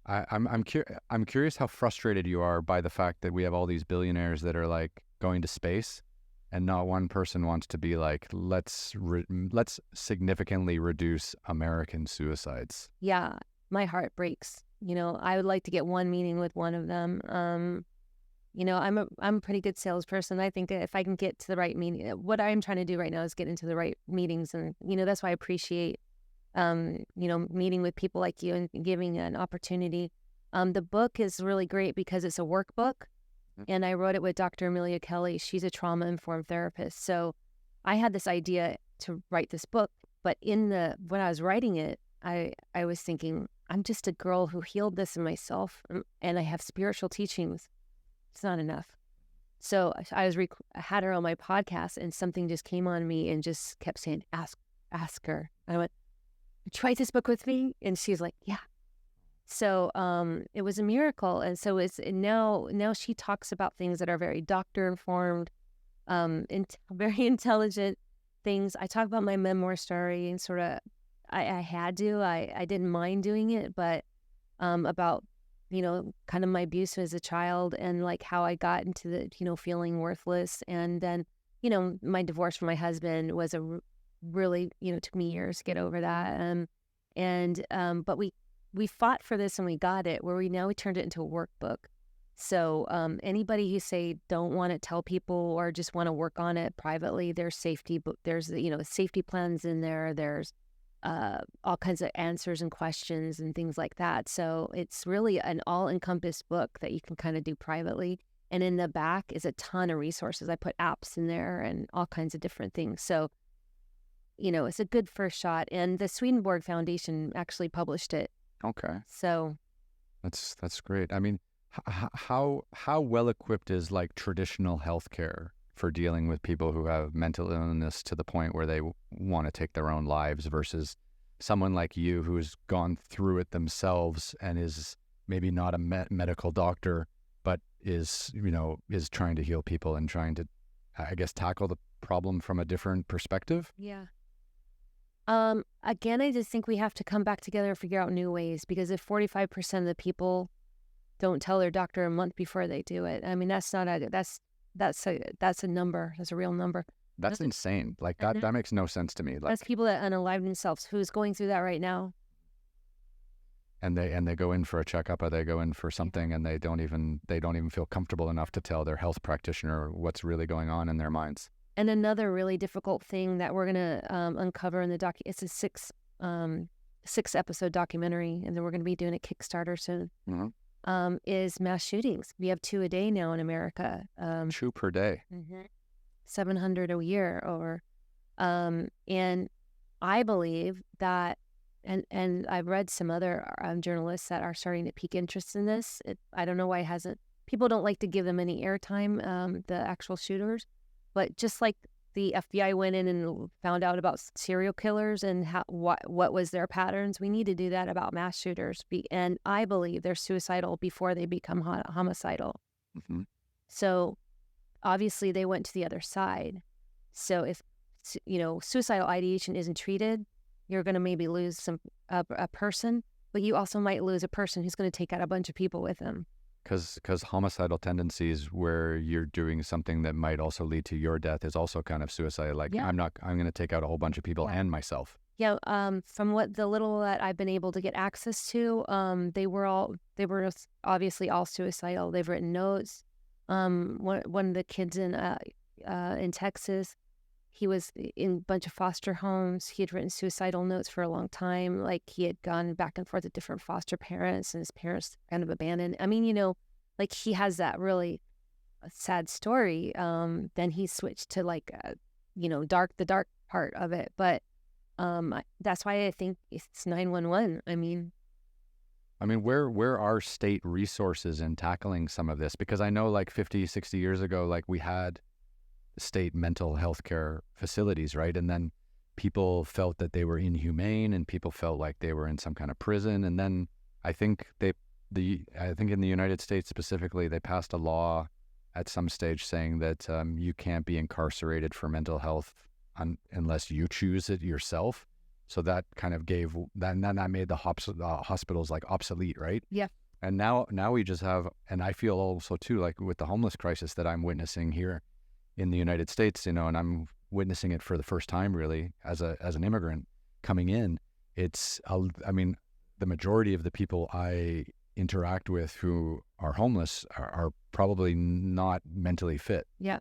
I'm curious how frustrated you are by the fact that we have all these billionaires that are like going to space, and not one person wants to be like, let's significantly reduce American suicides. Yeah, my heart breaks. I would like to get one meeting with one of them. I'm a pretty good salesperson. I think if I can get to the right meeting, what I'm trying to do right now is get into the right meetings. And, that's why I appreciate, meeting with people like you and giving an opportunity. The book is really great because it's a workbook, and I wrote it with Dr. Amelia Kelley. She's a trauma-informed therapist. So I had this idea to write this book, but when I was writing it, I was thinking, I'm just a girl who healed this in myself, and I have spiritual teachings. It's not enough. So I had her on my podcast, and something just came on me and just kept saying, ask her. I went, try this book with me. And she's like, yeah. So it was a miracle. And so now she talks about things that are very doctor informed, very intelligent things. I talk about my memoir story, and sort of, I had to. I didn't mind doing it, but about, kind of my abuse as a child, and like how I got into the, feeling worthless. And then, my divorce from my husband was really, took me years to get over that. But we fought for this, and we got it, where we turned it into a workbook. So anybody who say don't want to tell people or just want to work on it privately, there's safety, but there's safety plans in there. There's all kinds of answers and questions and things like that. So it's really an all-encompassed book that you can kind of do privately. And in the back is a ton of resources. I put apps in there and all kinds of different things. So, it's a good first shot. And the Swedenborg Foundation actually published it. Okay. So that's great. I mean, how well equipped is like traditional healthcare for dealing with people who have mental illness to the point where they want to take their own lives versus someone like you who's gone through it themselves and is maybe not a medical doctor, but is trying to heal people and trying to, I guess, tackle the problem from a different perspective? Yeah. Again, I just think we have to come back together and figure out new ways, because if 45% of the people don't tell their doctor a month before they do it, I mean, that's a number. That's a real number. That's insane. Like that makes no sense to me. Like, that's people that unalive themselves. Who's going through that right now? And they go in for a checkup, or they go in for something, and they don't even feel comfortable enough to tell their health practitioner what's really going on in their minds. And another really difficult thing that we're gonna uncover in the it's a six episode documentary, and then we're gonna be doing a Kickstarter soon. Mm-hmm. Is mass shootings. We have 2 a day now in America. 2 per day. 700 a year, and I believe that. And I've read some other journalists that are starting to pique interest in this. I don't know why it hasn't. People don't like to give them any airtime, the actual shooters. But just like the FBI went in and found out about serial killers and what was their patterns, we need to do that about mass shooters. And I believe they're suicidal before they become homicidal. Mm-hmm. So obviously they went to the other side. So if suicidal ideation isn't treated, you're going to maybe lose a person, but you also might lose a person who's going to take out a bunch of people with them. Because homicidal tendencies where you're doing something that might also lead to your death is also kind of suicide. Like, yeah. I'm going to take out a whole bunch of people and myself. Yeah. From what the little that I've been able to get access to, they were obviously all suicidal. They've written notes. One of the kids in Texas, he was in a bunch of foster homes. He had written suicidal notes for a long time. Like, he had gone back and forth with different foster parents, and his parents kind of abandoned. I mean, like, he has that really sad story. Then he switched to the dark part of it. But that's why I think it's 911. I mean, where are state resources in tackling some of this? Because I know, like 50, 60 years ago, like, we had state mental health care facilities, right? And then people felt that they were inhumane, and people felt like they were in some kind of prison. And then I think in the United States specifically, they passed a law at some stage saying that you can't be incarcerated for mental health unless you choose it yourself. So that kind of that made the hospitals like obsolete, right? Yeah. And now we just have, and I feel also too, like with the homeless crisis that I'm witnessing here in the United States, and I'm witnessing it for the first time really as an immigrant coming in. The majority of the people I interact with who are homeless are probably not mentally fit. Yeah.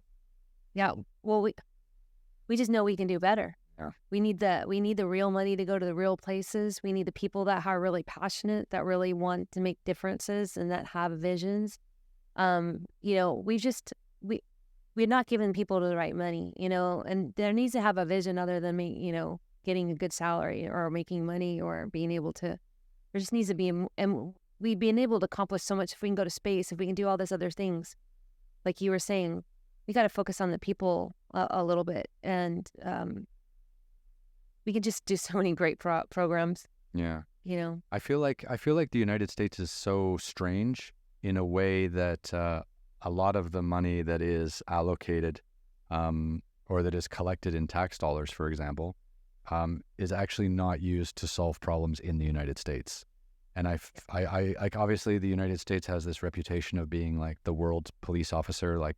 Well, we just know we can do better. Yeah. We need the real money to go to the real places. We need the people that are really passionate, that really want to make differences, and that have visions. We're not giving people the right money, and there needs to have a vision other than getting a good salary or making money or being able to. There just needs to be, and we've been able to accomplish so much if we can go to space, if we can do all these other things. Like you were saying, we got to focus on the people a little bit, and we can just do so many great programs. Yeah. I feel like the United States is so strange in a way that a lot of the money that is allocated or that is collected in tax dollars, for example, is actually not used to solve problems in the United States. And I like, obviously the United States has this reputation of being like the world's police officer, like,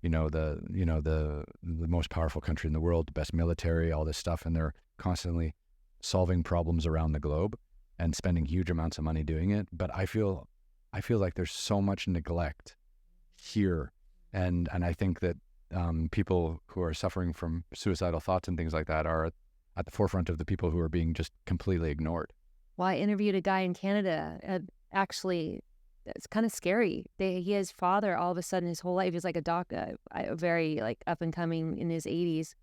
the most powerful country in the world, the best military, all this stuff. And they're constantly solving problems around the globe and spending huge amounts of money doing it. But I feel like there's so much neglect here. And I think that people who are suffering from suicidal thoughts and things like that are at the forefront of the people who are being just completely ignored. Well, I interviewed a guy in Canada. Actually, it's kind of scary. His father, all of a sudden, his whole life is like a doctor, very like up and coming in his 80s.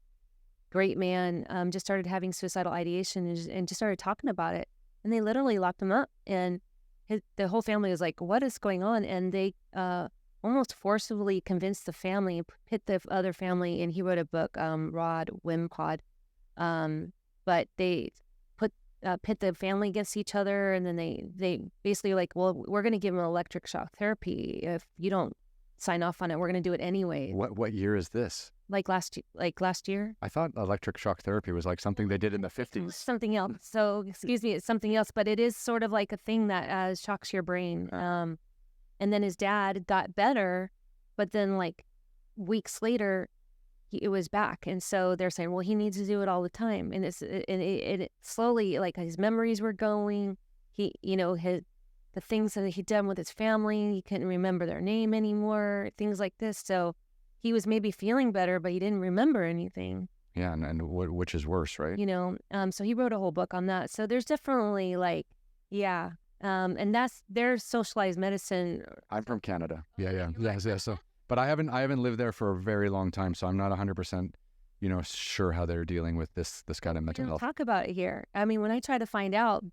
Great man, just started having suicidal ideation and just started talking about it. And they literally locked him up. And the whole family was like, what is going on? And they almost forcibly convinced the family, pit the other family, and he wrote a book, Rod Wimpod. But they pit the family against each other, and then they basically like, well, we're going to give him electric shock therapy. If you don't sign off on it, we're going to do it anyway. What year is this? Like last year? I thought electric shock therapy was like something they did in the 50s. Something else. So, excuse me, it's something else, but it is sort of like a thing that shocks your brain. And then his dad got better, but then like weeks later, it was back. And so they're saying, well, he needs to do it all the time. And it slowly, like his memories were going. The things that he'd done with his family, he couldn't remember their name anymore, things like this. So he was maybe feeling better, but he didn't remember anything. Yeah, and which is worse, right? So he wrote a whole book on that. So there's definitely like, yeah. And that's their socialized medicine. I'm from Canada. Yeah. So, but I haven't lived there for a very long time, so I'm not 100%, sure how they're dealing with this kind of mental health. Talk about it here. I mean, when I try to find out,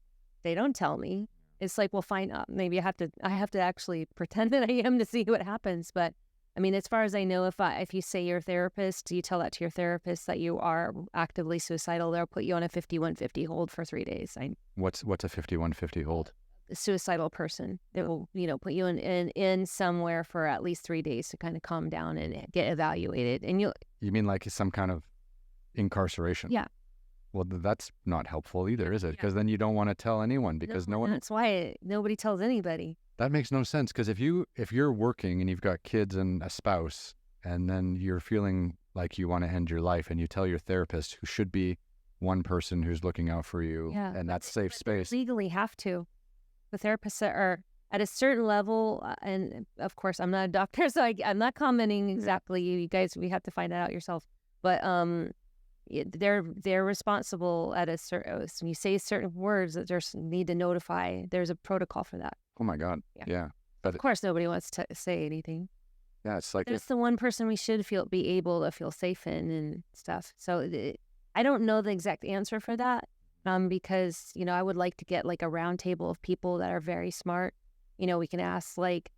they don't tell me. It's like, well, find out. Maybe I have to actually pretend that I am to see what happens. But I mean, as far as I know, if you say you're a therapist, you tell that to your therapist that you are actively suicidal, they'll put you on a 5150 hold for 3 days. What's a 5150 hold? A suicidal person. They will, put you in somewhere for at least 3 days to kind of calm down and get evaluated. And you mean like some kind of incarceration? Yeah. Well, that's not helpful either, is it? Because then you don't want to tell anyone because no one. That's why nobody tells anybody. That makes no sense, because if you're working and you've got kids and a spouse, and then you're feeling like you want to end your life, and you tell your therapist, who should be one person who's looking out for you, and that's safe space. Legally have to. The therapists are at a certain level, and of course, I'm not a doctor, so I'm not commenting exactly. You guys, we have to find that out yourself. But they're responsible at a certain. When you say certain words that there's need to notify, there's a protocol for that. Oh my God! Yeah. But of course, nobody wants to say anything. Yeah, it's like it's the one person we should be able to feel safe in and stuff. So I don't know the exact answer for that, because I would like to get like a round table of people that are very smart. We can ask like,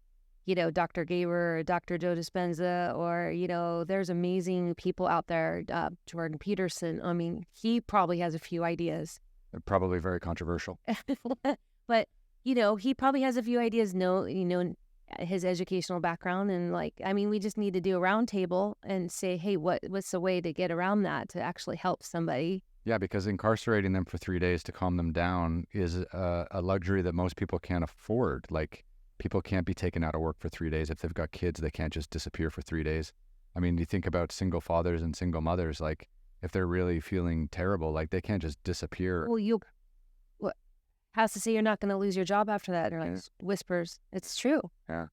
Dr. Gaber or Dr. Joe Dispenza, or there's amazing people out there. Jordan Peterson. I mean, he probably has a few ideas. They're probably very controversial. But he probably has a few ideas. His educational background, and we just need to do a round table and say, hey, what's the way to get around that to actually help somebody? Yeah, because incarcerating them for 3 days to calm them down is a luxury that most people can't afford. Like, people can't be taken out of work for 3 days. If they've got kids, they can't just disappear for 3 days. I mean, you think about single fathers and single mothers, like, if they're really feeling terrible, like, they can't just disappear. Well, how's to say you're not going to lose your job after that? Or whispers. It's true. Yeah.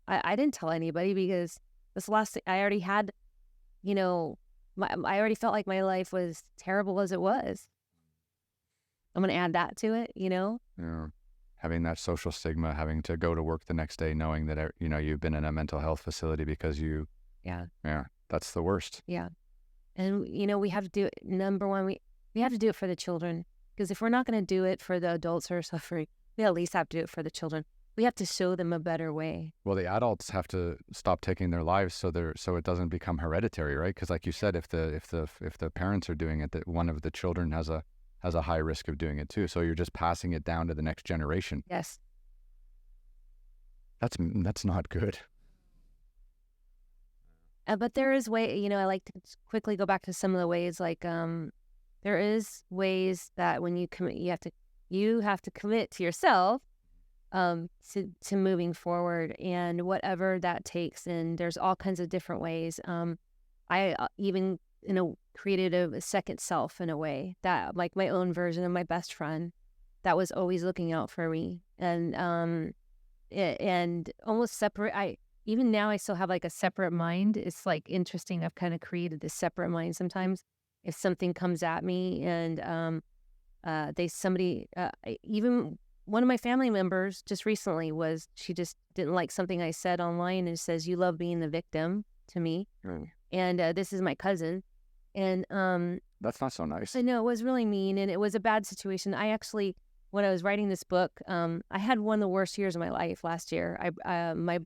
I didn't tell anybody because this last thing I already had, I already felt like my life was terrible as it was. I'm going to add that to it, Yeah. Having that social stigma, having to go to work the next day knowing that, you've been in a mental health facility because you... Yeah. Yeah, that's the worst. Yeah. And, we have to do it. Number one, we have to do it for the children. Because if we're not going to do it for the adults who are suffering, we at least have to do it for the children. We have to show them a better way. Well, the adults have to stop taking their lives so it doesn't become hereditary, right? Because like you said, if the parents are doing it, that one of the children has a high risk of doing it too. So you're just passing it down to the next generation. Yes. That's not good. But there is way, I like to quickly go back to some of the ways, like there is ways that when you commit, you have to commit to yourself to moving forward, and whatever that takes. And there's all kinds of different ways. I even created a second self in a way, that like my own version of my best friend that was always looking out for me, and almost separate. even now I still have like a separate mind. It's like interesting. I've kind of created this separate mind sometimes. If something comes at me and even one of my family members just recently she just didn't like something I said online and says, "You love being the victim," to me. Really? And this is my cousin. And That's not so nice. I know it was really mean and it was a bad situation. I actually, when I was writing this book, I had one of the worst years of my life last year. My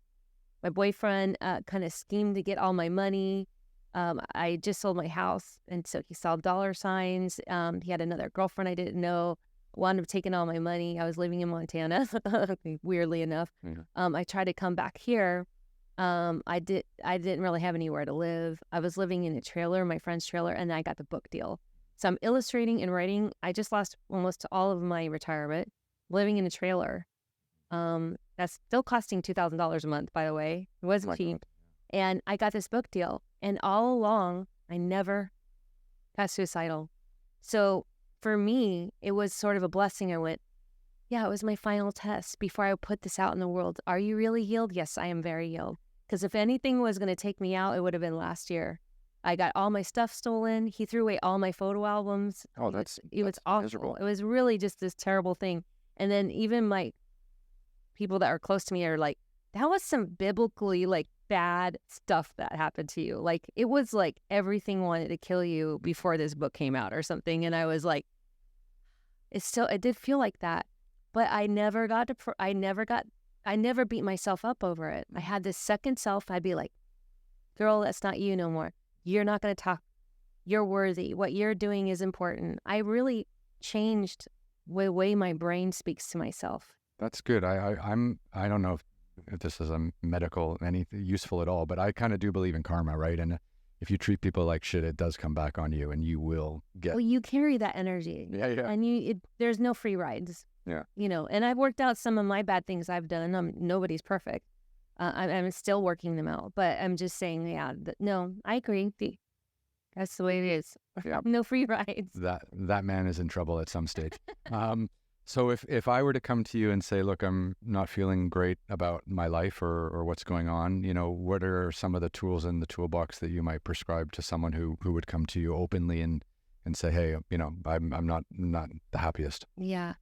boyfriend kind of schemed to get all my money. I just sold my house, and so he saw dollar signs. He had another girlfriend I didn't know, wound up taking all my money. I was living in Montana, weirdly enough. Yeah. I tried to come back here. I didn't really have anywhere to live. I was living in a trailer, my friend's trailer, and I got the book deal. So I'm illustrating and writing. I just lost almost all of my retirement, living in a trailer. That's still costing $2,000 a month, by the way. It wasn't cheap. And I got this book deal. And all along, I never got suicidal. So for me, it was sort of a blessing. I went, yeah, it was my final test before I put this out in the world. Are you really healed? Yes, I am very healed. Because if anything was going to take me out, it would have been last year. I got all my stuff stolen. He threw away all my photo albums. Oh, it was awful. Miserable. It was really just this terrible thing. And then even my people that are close to me are like, that was some biblically like bad stuff that happened to you. Like it was like everything wanted to kill you before this book came out or something. And I was like, it did feel like that. But I never beat myself up over it. I had this second self. I'd be like, girl, that's not you no more. You're not going to talk. You're worthy. What you're doing is important. I really changed the way my brain speaks to myself. That's good. I don't know if this is a medical, anything useful at all, but I kind of do believe in karma, right? And if you treat people like shit, it does come back on you and you will get... Well, you carry that energy. Yeah. And there's no free rides. Yeah. And I've worked out some of my bad things I've done. Nobody's perfect. I'm still working them out, but I'm just saying, no, I agree. That's the way it is. Yeah. No free rides. That man is in trouble at some stage. So if I were to come to you and say, look, I'm not feeling great about my life or what's going on, what are some of the tools in the toolbox that you might prescribe to someone who would come to you openly and say, hey, I'm not the happiest? Yeah.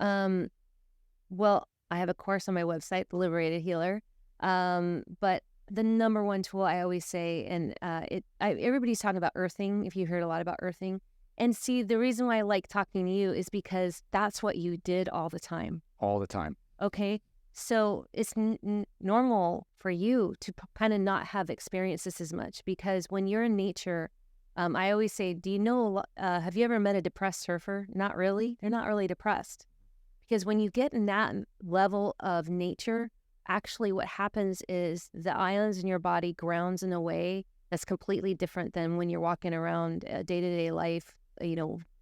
Well, I have a course on my website, the Liberated Healer. But the number one tool I always say, and everybody's talking about earthing, if you heard a lot about earthing. And see, the reason why I like talking to you is because that's what you did all the time. All the time. Okay. So it's normal for you to kind of not have experienced this as much, because when you're in nature, I always say, have you ever met a depressed surfer? Not really. They're not really depressed. Because when you get in that level of nature, actually what happens is the ions in your body grounds in a way that's completely different than when you're walking around day-to-day life,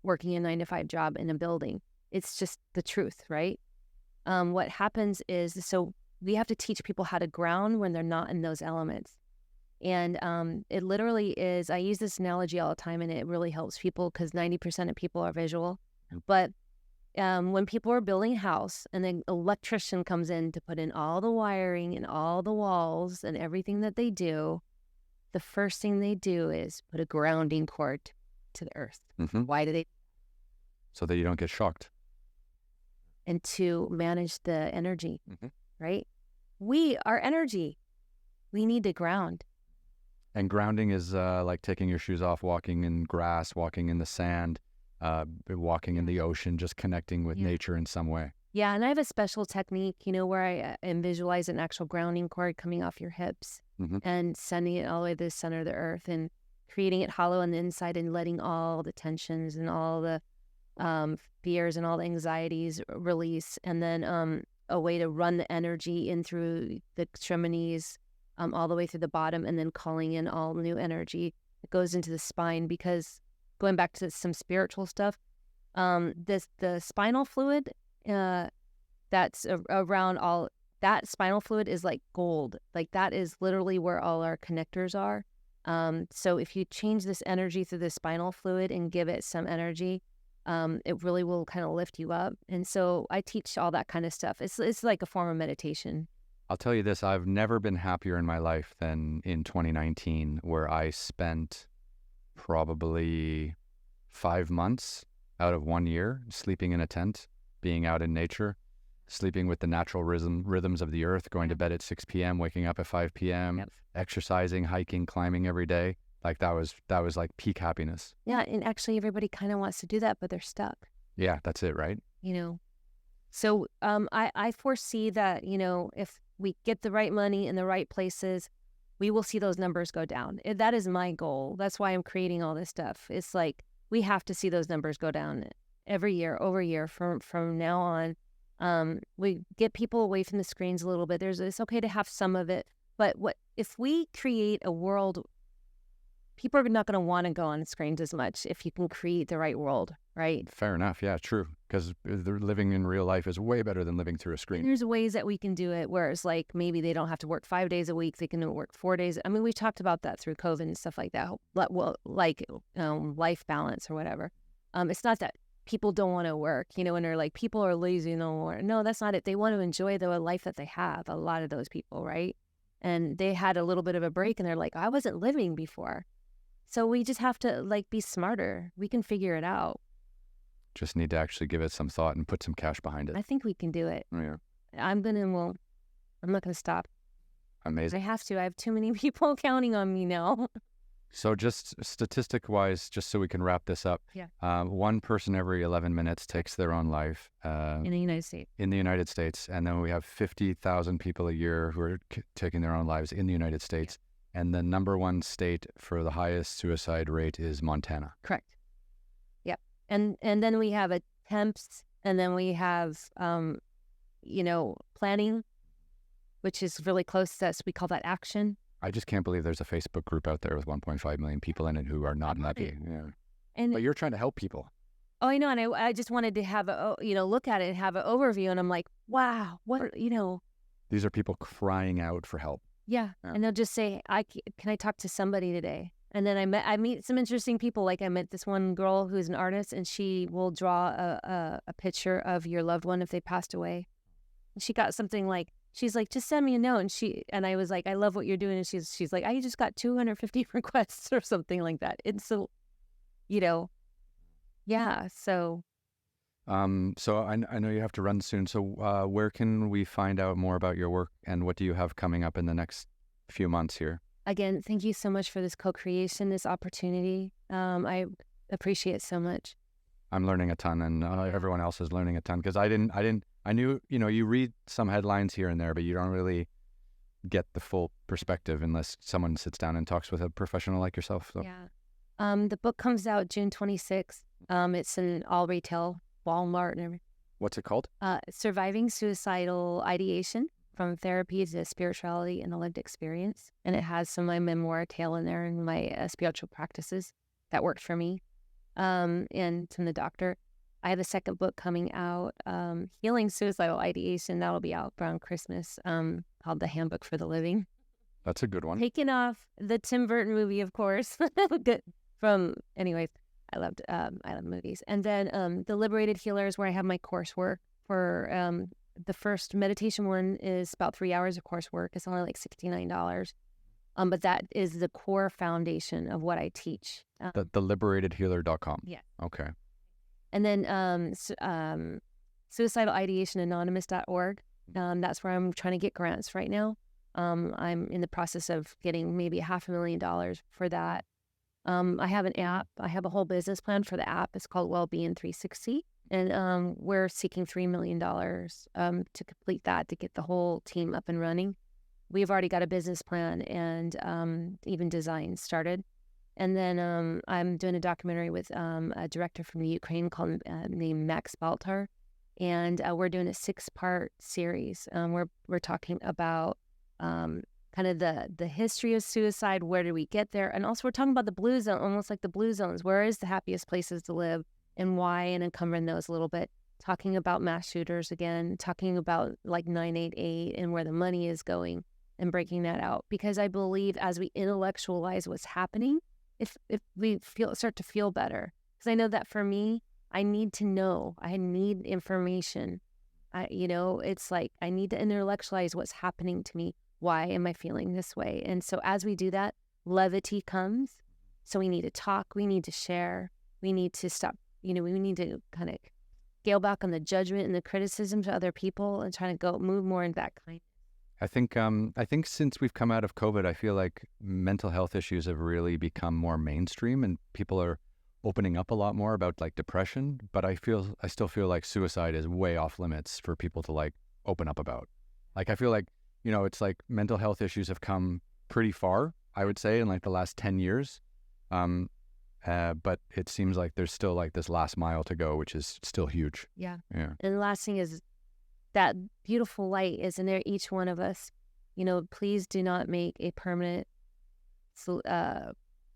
working a 9-to-5 job in a building. It's just the truth, right? What happens is, so we have to teach people how to ground when they're not in those elements. And it literally is, I use this analogy all the time, and it really helps people because 90% of people are visual. But when people are building a house and an electrician comes in to put in all the wiring and all the walls and everything that they do, the first thing they do is put a grounding cord to the earth. Mm-hmm. Why do they? So that you don't get shocked. And to manage the energy, mm-hmm. right? We are energy. We need to ground. And grounding is like taking your shoes off, walking in grass, walking in the sand, walking in the ocean, just connecting with nature in some way. Yeah, and I have a special technique, where I visualize an actual grounding cord coming off your hips mm-hmm. and sending it all the way to the center of the earth and creating it hollow on the inside and letting all the tensions and all the fears and all the anxieties release. And then a way to run the energy in through the extremities all the way through the bottom, and then calling in all new energy that goes into the spine. Because going back to some spiritual stuff, the spinal fluid that's around all that spinal fluid is like gold. Like that is literally where all our connectors are. So if you change this energy through the spinal fluid and give it some energy, it really will kind of lift you up. And so I teach all that kind of stuff. It's like a form of meditation. I'll tell you this, I've never been happier in my life than in 2019, where I spent probably 5 months out of 1 year sleeping in a tent, being out in nature, sleeping with the natural rhythms of the earth, going to bed at 6 p.m., waking up at 5 p.m., exercising, hiking, climbing every day. Like that was like peak happiness. Yeah, and actually everybody kind of wants to do that, but they're stuck. Yeah, that's it, right? So I foresee that, if we get the right money in the right places, we will see those numbers go down. That is my goal. That's why I'm creating all this stuff. It's like we have to see those numbers go down every year, over year from now on. We get people away from the screens a little bit. It's okay to have some of it, but if we create a world, people are not going to want to go on screens as much if you can create the right world, right? Fair enough. Yeah, true. Because living in real life is way better than living through a screen. And there's ways that we can do it where it's like maybe they don't have to work 5 days a week. They can work 4 days. I mean, we talked about that through COVID and stuff like that. Well, like life balance or whatever. It's not that people don't want to work, and they're like, people are lazy. No, that's not it. They want to enjoy the life that they have. A lot of those people, right? And they had a little bit of a break and they're like, I wasn't living before. So we just have to be smarter. We can figure it out. Just need to actually give it some thought and put some cash behind it. I think we can do it. Yeah. I'm not going to stop. Amazing. I have to. I have too many people counting on me now. So just statistic-wise, just so we can wrap this up, one person every 11 minutes takes their own life. In the United States. In the United States. And then we have 50,000 people a year who are taking their own lives in the United States. Yeah. And the number one state for the highest suicide rate is Montana. Correct. Yep. And then we have attempts, and then we have, planning, which is really close to us. We call that action. I just can't believe there's a Facebook group out there with 1.5 million people in it who are not happy. Yeah. But you're trying to help people. Oh, I know. And I just wanted to have look at it and have an overview. And I'm like, wow, what. These are people crying out for help. Yeah. And they'll just say, can I talk to somebody today? And then I meet some interesting people. Like I met this one girl who's an artist, and she will draw a picture of your loved one if they passed away. And she got something like, she's like, just send me a note. And I was like, I love what you're doing. And she's like, I just got 250 requests or something like that. And so, yeah. So. So I know you have to run soon. So where can we find out more about your work, and what do you have coming up in the next few months here? Again, thank you so much for this co-creation, this opportunity. I appreciate it so much. I'm learning a ton, and everyone else is learning a ton, because I knew, you read some headlines here and there, but you don't really get the full perspective unless someone sits down and talks with a professional like yourself. So. Yeah. The book comes out June 26th. It's in all retail, Walmart and everything. What's it called? Surviving Suicidal Ideation, from Therapy to Spirituality and a Lived Experience. And it has some of my memoir tale in there and my spiritual practices that worked for me. And from the doctor. I have a second book coming out, Healing Suicidal Ideation. That'll be out around Christmas, called The Handbook for the Living. That's a good one. Taking off the Tim Burton movie, of course. Anyways, I love movies. And then the Liberated Healer is where I have my coursework for the first meditation one is about 3 hours of coursework. It's only like $69. But that is the core foundation of what I teach. The liberatedhealer.com. Yeah. Okay. And then suicidalideationanonymous.org. That's where I'm trying to get grants right now. I'm in the process of getting maybe $500,000 for that. I have an app. I have a whole business plan for the app. It's called Wellbeing 360. And we're seeking $3 million to complete that, to get the whole team up and running. We've already got a business plan and even design started. And then I'm doing a documentary with a director from the Ukraine named Max Baltar. And we're doing a 6-part series. We're talking about kind of the history of suicide. Where did we get there? And also we're talking about the blue zone, almost like the blue zones. Where is the happiest places to live and why? And uncovering those a little bit. Talking about mass shooters again. Talking about like 988 and where the money is going and breaking that out. Because I believe as we intellectualize what's happening, if we start to feel better. Because I know that for me, I need to know. I need information It's like I need to intellectualize what's happening to me. Why am I feeling this way? And so as we do that, levity comes. So we need to talk. We need to share. We need to stop. We need to kind of scale back on the judgment and the criticism to other people and try to move more into that kind. I think since we've come out of COVID, I feel like mental health issues have really become more mainstream, and people are opening up a lot more about like depression. But I still feel like suicide is way off limits for people to like open up about. Like I feel like it's like mental health issues have come pretty far, I would say, in like the last 10 years. But it seems like there's still like this last mile to go, which is still huge. Yeah. Yeah. And the last thing is that beautiful light is in there, each one of us. Please do not make a permanent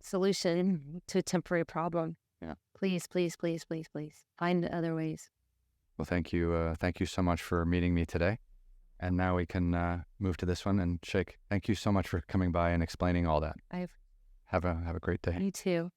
solution to a temporary problem. Yeah. Please, please, please, please, please find other ways. Well, thank you. Thank you so much for meeting me today. And now we can move to this one. And Sheikh, thank you so much for coming by and explaining all that. Have a great day. You too.